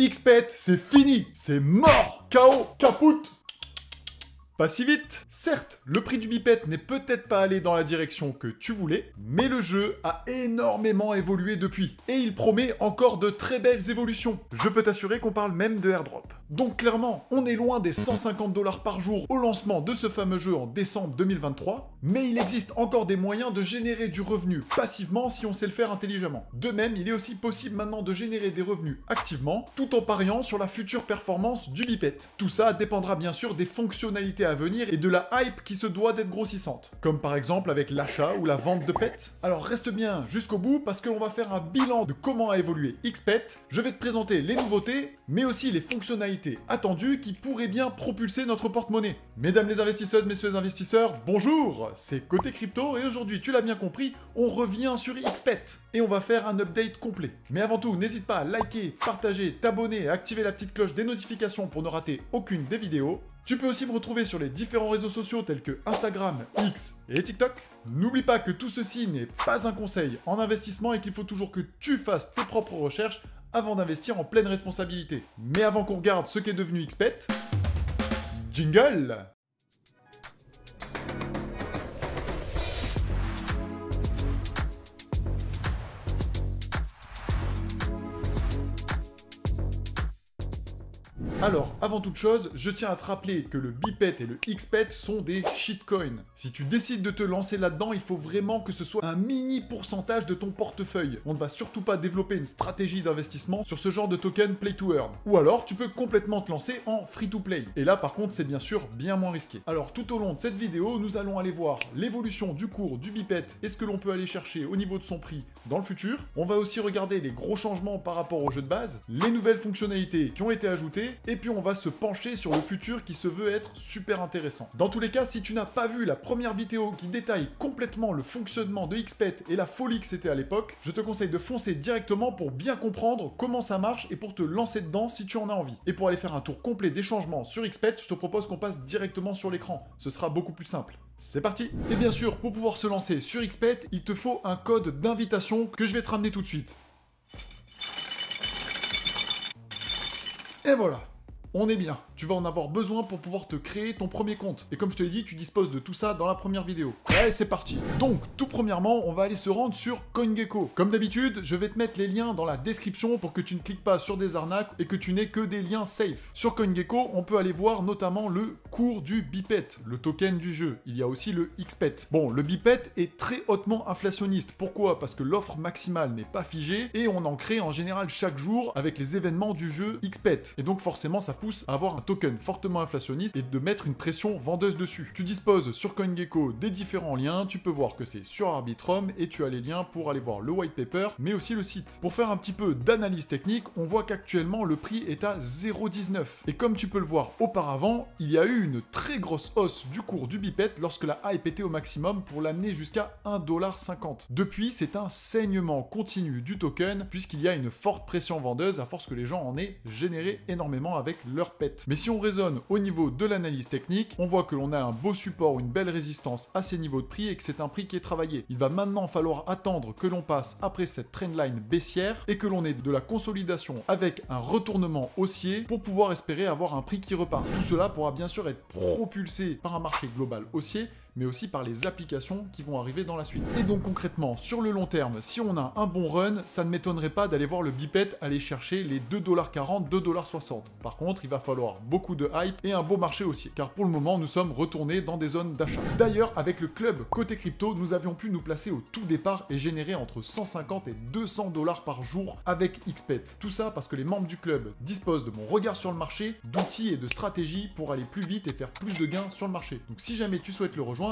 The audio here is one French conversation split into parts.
XPET, c'est fini, c'est mort, KO, kaput. Pas si vite. Certes, le prix du biped n'est peut-être pas allé dans la direction que tu voulais, mais le jeu a énormément évolué depuis, et il promet encore de très belles évolutions. Je peux t'assurer qu'on parle même de airdrop. Donc clairement, on est loin des 150 $ par jour au lancement de ce fameux jeu en décembre 2023, mais il existe encore des moyens de générer du revenu passivement si on sait le faire intelligemment. De même, il est aussi possible maintenant de générer des revenus activement, tout en pariant sur la future performance du biped. Tout ça dépendra bien sûr des fonctionnalités à venir et de la hype qui se doit d'être grossissante, comme par exemple avec l'achat ou la vente de pets. Alors reste bien jusqu'au bout parce qu'on va faire un bilan de comment a évolué XPET, je vais te présenter les nouveautés, mais aussi les fonctionnalités attendues qui pourraient bien propulser notre porte-monnaie. Mesdames les investisseuses, messieurs les investisseurs, bonjour, c'est Côté Crypto et aujourd'hui, tu l'as bien compris, on revient sur XPET et on va faire un update complet. Mais avant tout, n'hésite pas à liker, partager, t'abonner et activer la petite cloche des notifications pour ne rater aucune des vidéos. Tu peux aussi me retrouver sur les différents réseaux sociaux tels que Instagram, X et TikTok. N'oublie pas que tout ceci n'est pas un conseil en investissement et qu'il faut toujours que tu fasses tes propres recherches avant d'investir en pleine responsabilité. Mais avant qu'on regarde ce qu'est devenu XPET, jingle! Alors, avant toute chose, je tiens à te rappeler que le biped et le XPET sont des shitcoins. Si tu décides de te lancer là-dedans, il faut vraiment que ce soit un mini pourcentage de ton portefeuille. On ne va surtout pas développer une stratégie d'investissement sur ce genre de token play to earn. Ou alors, tu peux complètement te lancer en free to play. Et là, par contre, c'est bien sûr bien moins risqué. Alors, tout au long de cette vidéo, nous allons aller voir l'évolution du cours du biped et ce que l'on peut aller chercher au niveau de son prix dans le futur. On va aussi regarder les gros changements par rapport au jeu de base, les nouvelles fonctionnalités qui ont été ajoutées, et puis on va se pencher sur le futur qui se veut être super intéressant. Dans tous les cas, si tu n'as pas vu la première vidéo qui détaille complètement le fonctionnement de XPET et la folie que c'était à l'époque, je te conseille de foncer directement pour bien comprendre comment ça marche et pour te lancer dedans si tu en as envie. Et pour aller faire un tour complet des changements sur XPET, je te propose qu'on passe directement sur l'écran. Ce sera beaucoup plus simple. C'est parti! Et bien sûr, pour pouvoir se lancer sur XPET, il te faut un code d'invitation que je vais te ramener tout de suite. Et voilà! On est bien, tu vas en avoir besoin pour pouvoir te créer ton premier compte. Et comme je te l'ai dit, tu disposes de tout ça dans la première vidéo. Allez, c'est parti. Donc, tout premièrement, on va aller se rendre sur CoinGecko. Comme d'habitude, je vais te mettre les liens dans la description pour que tu ne cliques pas sur des arnaques et que tu n'aies que des liens safe. Sur CoinGecko, on peut aller voir notamment le cours du biped, le token du jeu. Il y a aussi le XPET. Bon, le biped est très hautement inflationniste. Pourquoi? Parce que l'offre maximale n'est pas figée et on en crée en général chaque jour avec les événements du jeu XPET. Et donc forcément, ça pousse à avoir un token fortement inflationniste et de mettre une pression vendeuse dessus. Tu disposes sur CoinGecko des différents liens, tu peux voir que c'est sur Arbitrum et tu as les liens pour aller voir le white paper, mais aussi le site. Pour faire un petit peu d'analyse technique, on voit qu'actuellement le prix est à 0,19. Et comme tu peux le voir auparavant, il y a eu une très grosse hausse du cours du biped lorsque la hype était au maximum pour l'amener jusqu'à 1,50 $. Depuis, c'est un saignement continu du token puisqu'il y a une forte pression vendeuse à force que les gens en aient généré énormément avec leur pet. Mais si on raisonne au niveau de l'analyse technique, on voit que l'on a un beau support, une belle résistance à ces niveaux de prix et que c'est un prix qui est travaillé. Il va maintenant falloir attendre que l'on passe après cette trendline baissière et que l'on ait de la consolidation avec un retournement haussier pour pouvoir espérer avoir un prix qui repart. Tout cela pourra bien sûr être propulsé par un marché global haussier, mais aussi par les applications qui vont arriver dans la suite. Et donc concrètement, sur le long terme, si on a un bon run, ça ne m'étonnerait pas d'aller voir le biped aller chercher les 2,40 $, 2,60 $. Par contre, il va falloir beaucoup de hype et un beau marché haussier, car pour le moment, nous sommes retournés dans des zones d'achat. D'ailleurs, avec le club Côté Crypto, nous avions pu nous placer au tout départ et générer entre 150 et 200 $ par jour avec XPET. Tout ça parce que les membres du club disposent de mon regard sur le marché, d'outils et de stratégies pour aller plus vite et faire plus de gains sur le marché. Donc si jamais tu souhaites le rejoindre,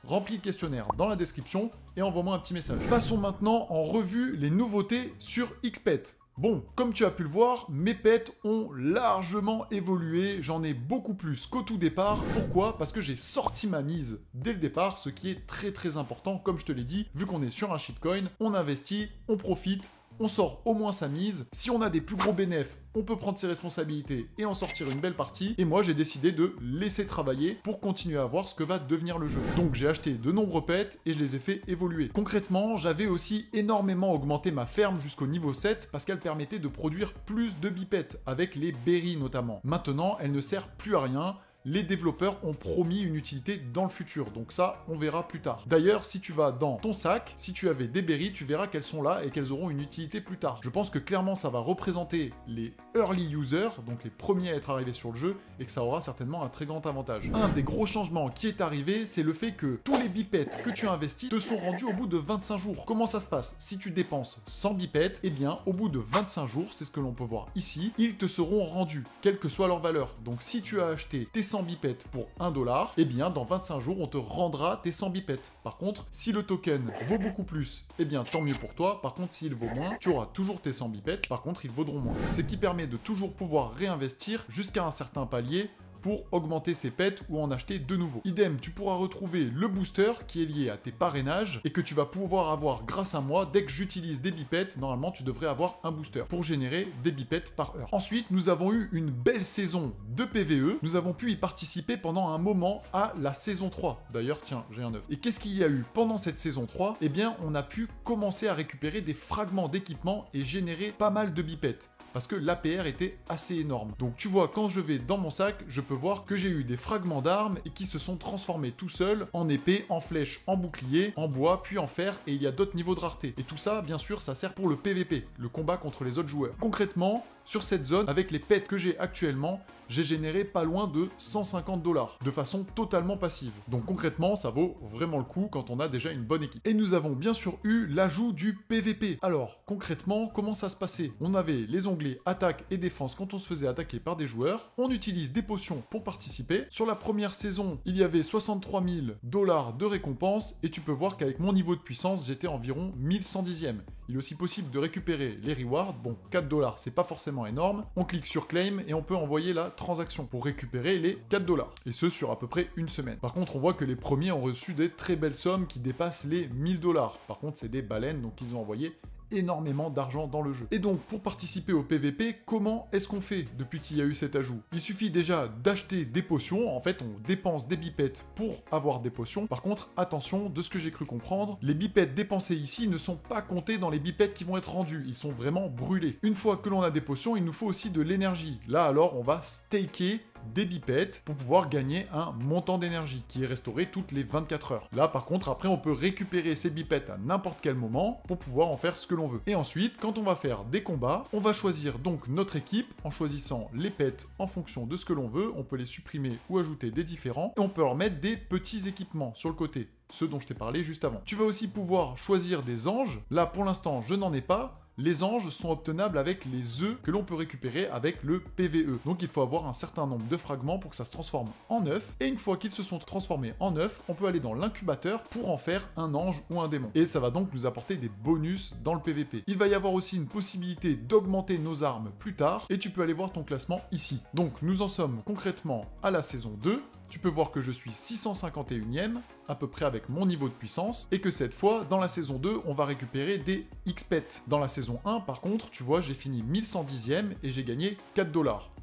remplis le questionnaire dans la description et envoie-moi un petit message. Passons maintenant en revue les nouveautés sur XPET. Bon, comme tu as pu le voir, mes pets ont largement évolué, j'en ai beaucoup plus qu'au tout départ. Pourquoi? Parce que j'ai sorti ma mise dès le départ, ce qui est très important, comme je te l'ai dit, vu qu'on est sur un shitcoin, on investit, on profite, on sort au moins sa mise. Si on a des plus gros bénéfices, on peut prendre ses responsabilités et en sortir une belle partie. Et moi, j'ai décidé de laisser travailler pour continuer à voir ce que va devenir le jeu. Donc, j'ai acheté de nombreux pets et je les ai fait évoluer. Concrètement, j'avais aussi énormément augmenté ma ferme jusqu'au niveau 7 parce qu'elle permettait de produire plus de bipettes, avec les berries notamment. Maintenant, elle ne sert plus à rien. Les développeurs ont promis une utilité dans le futur, donc ça, on verra plus tard. D'ailleurs, si tu vas dans ton sac, si tu avais des berries, tu verras qu'elles sont là et qu'elles auront une utilité plus tard. Je pense que clairement, ça va représenter les early users, donc les premiers à être arrivés sur le jeu, et que ça aura certainement un très grand avantage. Un des gros changements qui est arrivé, c'est le fait que tous les bipettes que tu as investis te sont rendus au bout de 25 jours. Comment ça se passe? Si tu dépenses 100 bipettes, eh bien, au bout de 25 jours, c'est ce que l'on peut voir ici, ils te seront rendus, quelle que soit leur valeur. Donc si tu as acheté tes 100 bipettes pour 1 $, eh bien dans 25 jours on te rendra tes 100 bipettes. Par contre, si le token vaut beaucoup plus, eh bien tant mieux pour toi. Par contre, s'il vaut moins, tu auras toujours tes 100 bipettes, par contre ils vaudront moins. Ce qui permet de toujours pouvoir réinvestir jusqu'à un certain palier pour augmenter ses pets ou en acheter de nouveaux. Idem, tu pourras retrouver le booster qui est lié à tes parrainages et que tu vas pouvoir avoir grâce à moi. Dès que j'utilise des bipettes, normalement tu devrais avoir un booster pour générer des bipettes par heure. Ensuite, nous avons eu une belle saison de PvE. Nous avons pu y participer pendant un moment à la saison 3. D'ailleurs, tiens, j'ai un œuf. Et qu'est-ce qu'il y a eu pendant cette saison 3? Eh bien, on a pu commencer à récupérer des fragments d'équipement et générer pas mal de bipettes, parce que l'APR était assez énorme. Donc tu vois, quand je vais dans mon sac, je peux voir que j'ai eu des fragments d'armes et qui se sont transformés tout seuls en épée, en flèche, en bouclier, en bois, puis en fer, et il y a d'autres niveaux de rareté. Et tout ça, bien sûr, ça sert pour le PVP, le combat contre les autres joueurs. Concrètement, sur cette zone, avec les pets que j'ai actuellement, j'ai généré pas loin de 150 $, de façon totalement passive. Donc concrètement, ça vaut vraiment le coup quand on a déjà une bonne équipe. Et nous avons bien sûr eu l'ajout du PVP. Alors, concrètement, comment ça se passait? On avait les onglets attaque et défense quand on se faisait attaquer par des joueurs. On utilise des potions pour participer. Sur la première saison, il y avait 63 000 $ de récompenses, et tu peux voir qu'avec mon niveau de puissance, j'étais environ 1110e. Il est aussi possible de récupérer les rewards. Bon, 4 $, c'est pas forcément énorme. On clique sur claim et on peut envoyer la transaction pour récupérer les 4 $. Et ce, sur à peu près une semaine. Par contre, on voit que les premiers ont reçu des très belles sommes qui dépassent les 1000 $. Par contre, c'est des baleines, donc ils ont envoyé énormément d'argent dans le jeu. Et donc, pour participer au PVP, comment est-ce qu'on fait depuis qu'il y a eu cet ajout? Il suffit déjà d'acheter des potions. En fait, on dépense des bipettes pour avoir des potions. Par contre, attention, de ce que j'ai cru comprendre, les bipettes dépensées ici ne sont pas comptés dans les bipettes qui vont être rendus. Ils sont vraiment brûlés. Une fois que l'on a des potions, il nous faut aussi de l'énergie. Là, alors, on va staker des bipettes pour pouvoir gagner un montant d'énergie qui est restauré toutes les 24 heures. Là par contre, après on peut récupérer ces bipettes à n'importe quel moment pour pouvoir en faire ce que l'on veut. Et ensuite, quand on va faire des combats, on va choisir donc notre équipe en choisissant les pets en fonction de ce que l'on veut. On peut les supprimer ou ajouter des différents, et on peut leur mettre des petits équipements sur le côté, ceux dont je t'ai parlé juste avant. Tu vas aussi pouvoir choisir des anges. Là pour l'instant je n'en ai pas. Les anges sont obtenables avec les œufs que l'on peut récupérer avec le PVE. Donc il faut avoir un certain nombre de fragments pour que ça se transforme en œuf. Et une fois qu'ils se sont transformés en œuf, on peut aller dans l'incubateur pour en faire un ange ou un démon. Et ça va donc nous apporter des bonus dans le PVP. Il va y avoir aussi une possibilité d'augmenter nos armes plus tard. Et tu peux aller voir ton classement ici. Donc nous en sommes concrètement à la saison 2. Tu peux voir que je suis 651e, à peu près avec mon niveau de puissance, et que cette fois, dans la saison 2, on va récupérer des XP. Dans la saison 1, par contre, tu vois, j'ai fini 1110e et j'ai gagné 4 $.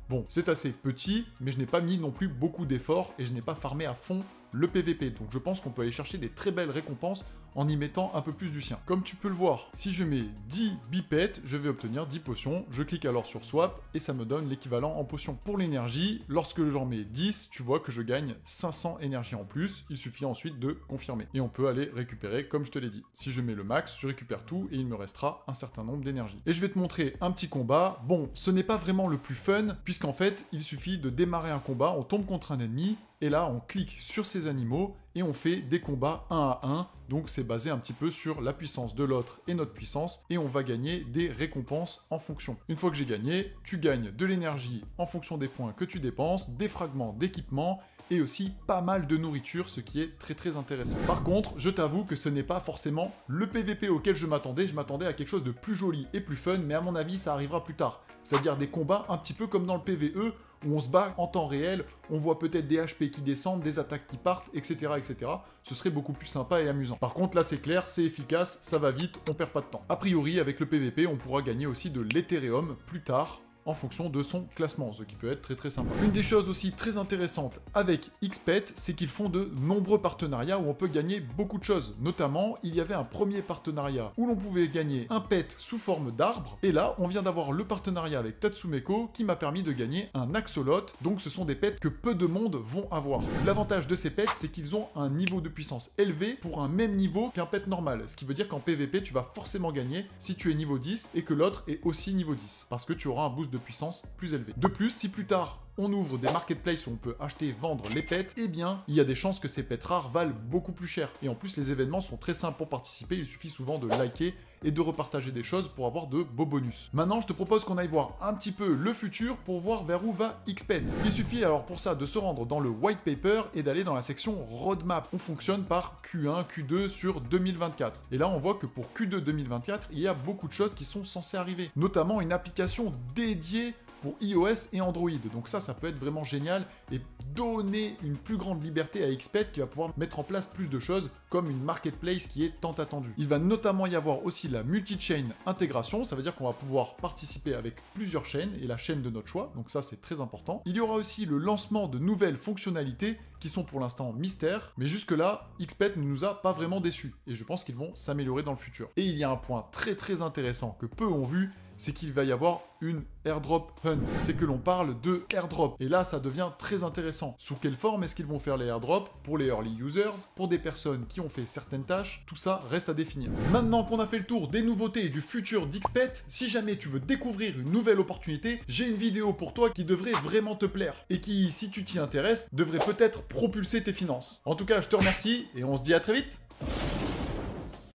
Bon, c'est assez petit, mais je n'ai pas mis non plus beaucoup d'efforts et je n'ai pas farmé à fond le PVP. Donc je pense qu'on peut aller chercher des très belles récompenses en y mettant un peu plus du sien. Comme tu peux le voir, si je mets 10 bipettes, je vais obtenir 10 potions. Je clique alors sur swap et ça me donne l'équivalent en potions. Pour l'énergie, lorsque j'en mets 10, tu vois que je gagne 500 énergie en plus. Il suffit ensuite de confirmer. Et on peut aller récupérer comme je te l'ai dit. Si je mets le max, je récupère tout et il me restera un certain nombre d'énergie. Et je vais te montrer un petit combat. Bon, ce n'est pas vraiment le plus fun, puisqu'en fait, il suffit de démarrer un combat, on tombe contre un ennemi, et là on clique sur ces animaux et on fait des combats 1 à 1. Donc c'est basé un petit peu sur la puissance de l'autre et notre puissance, et on va gagner des récompenses en fonction. Une fois que j'ai gagné, tu gagnes de l'énergie en fonction des points que tu dépenses, des fragments d'équipement et aussi pas mal de nourriture, ce qui est très très intéressant. Par contre, je t'avoue que ce n'est pas forcément le PVP auquel je m'attendais à quelque chose de plus joli et plus fun, mais à mon avis ça arrivera plus tard. C'est-à-dire des combats un petit peu comme dans le PVE, où on se bat en temps réel, on voit peut-être des HP qui descendent, des attaques qui partent, etc., etc. Ce serait beaucoup plus sympa et amusant. Par contre, là, c'est clair, c'est efficace, ça va vite, on perd pas de temps. A priori, avec le PVP, on pourra gagner aussi de l'Ethereum plus tard, en fonction de son classement, ce qui peut être très très sympa. Une des choses aussi très intéressantes avec Xpet, c'est qu'ils font de nombreux partenariats où on peut gagner beaucoup de choses. Notamment, il y avait un premier partenariat où l'on pouvait gagner un pet sous forme d'arbre, et là, on vient d'avoir le partenariat avec Tatsumeko qui m'a permis de gagner un axolot, donc ce sont des pets que peu de monde vont avoir. L'avantage de ces pets, c'est qu'ils ont un niveau de puissance élevé pour un même niveau qu'un pet normal, ce qui veut dire qu'en PVP, tu vas forcément gagner si tu es niveau 10 et que l'autre est aussi niveau 10, parce que tu auras un boost de puissance plus élevé. De plus, si plus tard on ouvre des marketplaces où on peut acheter et vendre les pets, eh bien, il y a des chances que ces pets rares valent beaucoup plus cher. Et en plus, les événements sont très simples pour participer, il suffit souvent de liker et de repartager des choses pour avoir de beaux bonus. Maintenant, je te propose qu'on aille voir un petit peu le futur pour voir vers où va Xpet. Il suffit alors pour ça de se rendre dans le white paper et d'aller dans la section roadmap. On fonctionne par Q1, Q2 sur 2024. Et là, on voit que pour Q2 2024, il y a beaucoup de choses qui sont censées arriver. Notamment une application dédiée pour iOS et Android. Donc ça peut être vraiment génial et donner une plus grande liberté à Xpet qui va pouvoir mettre en place plus de choses comme une marketplace qui est tant attendue. Il va notamment y avoir aussi la multi-chain intégration, ça veut dire qu'on va pouvoir participer avec plusieurs chaînes et la chaîne de notre choix, donc ça c'est très important. Il y aura aussi le lancement de nouvelles fonctionnalités qui sont pour l'instant mystères, mais jusque-là, Xpet ne nous a pas vraiment déçus et je pense qu'ils vont s'améliorer dans le futur. Et il y a un point très très intéressant que peu ont vu, c'est qu'il va y avoir une airdrop hunt. C'est que l'on parle de airdrop. Et là, ça devient très intéressant. Sous quelle forme est-ce qu'ils vont faire les airdrops? Pour les early users, pour des personnes qui ont fait certaines tâches, tout ça reste à définir. Maintenant qu'on a fait le tour des nouveautés et du futur d'Xpet, si jamais tu veux découvrir une nouvelle opportunité, j'ai une vidéo pour toi qui devrait vraiment te plaire. Et qui, si tu t'y intéresses, devrait peut-être propulser tes finances. En tout cas, je te remercie et on se dit à très vite.